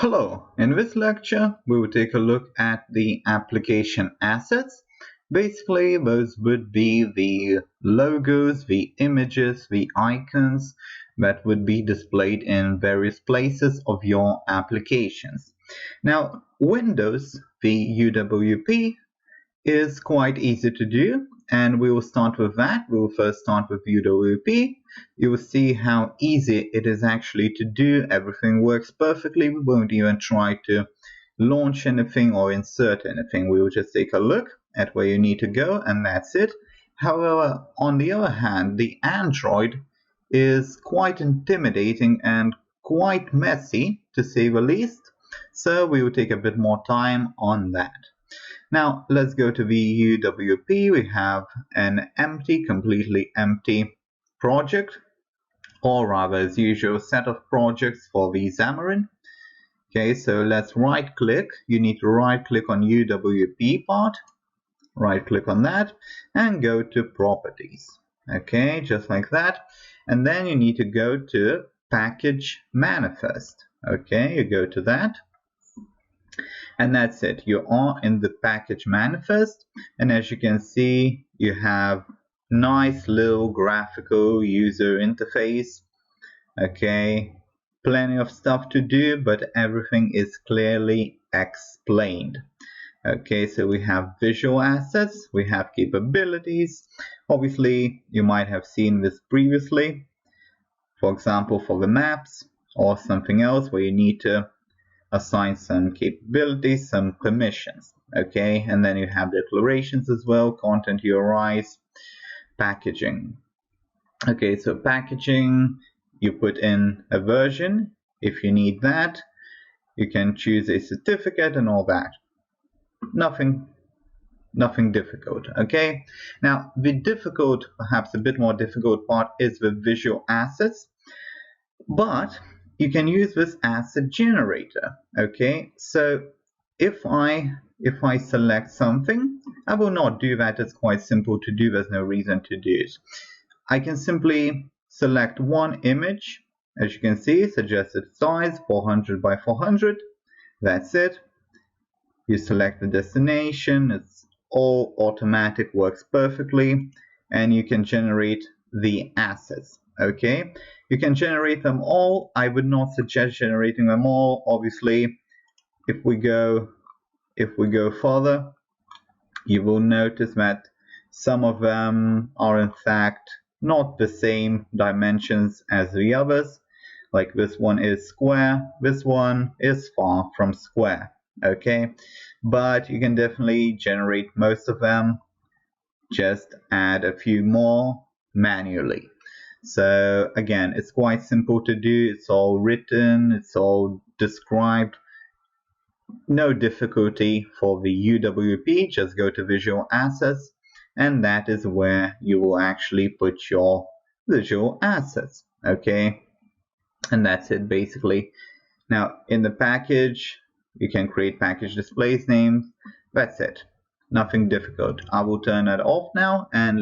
Hello, in this lecture we will take a look at the application assets. Basically, those would be the logos, the images, the icons that would be displayed in various places of your applications. Now, Windows, the UWP, is quite easy to do, and we will start with that. We will first start with UWP. You will see how easy it is actually to do. Everything works perfectly. We won't even try to launch anything or insert anything. We will just take a look at where you need to go, and that's it. However, on the other hand, the Android is quite intimidating and quite messy, to say the least. So we will take a bit more time on that. Now let's go to the UWP. We have an completely empty project, or rather as usual, set of projects for the xamarin. Okay, so let's right click. You need to right click on UWP part, right click on that and go to properties. Okay, just like that. And then you need to go to package manifest. Okay, you go to that. And that's it. You are in the package manifest, and as you can see, you have nice little graphical user interface. Okay, plenty of stuff to do, but everything is clearly explained. Okay, so we have visual assets, we have capabilities. Obviously, you might have seen this previously, for example, for the maps or something else where you need to assign some capabilities, some permissions. Okay, and then you have declarations as well, content URIs, packaging. Okay, so packaging, you put in a version if you need that. You can choose a certificate and all that. Nothing difficult. Okay, now the difficult, perhaps a bit more difficult part is the visual assets, but you can use this asset generator. Okay, so if I select something, I will not do that. It's quite simple to do. There's no reason to do it. I can simply select one image. As you can see, suggested size 400 by 400. That's it. You select the destination. It's all automatic, works perfectly, and you can generate the assets. Okay, you can generate them all. I would not suggest generating them all. Obviously, if we go further, you will notice that some of them are in fact not the same dimensions as the others. Like this one is square, this one is far from square. Okay, but you can definitely generate most of them. Just add a few more manually. So again, it's quite simple to do. It's all written, it's all described. No difficulty for the UWP. Just go to visual assets, and that is where you will actually put your visual assets. Okay, and that's it basically. Now in the package, you can create package displays names. That's it. Nothing difficult. I will turn that off now, and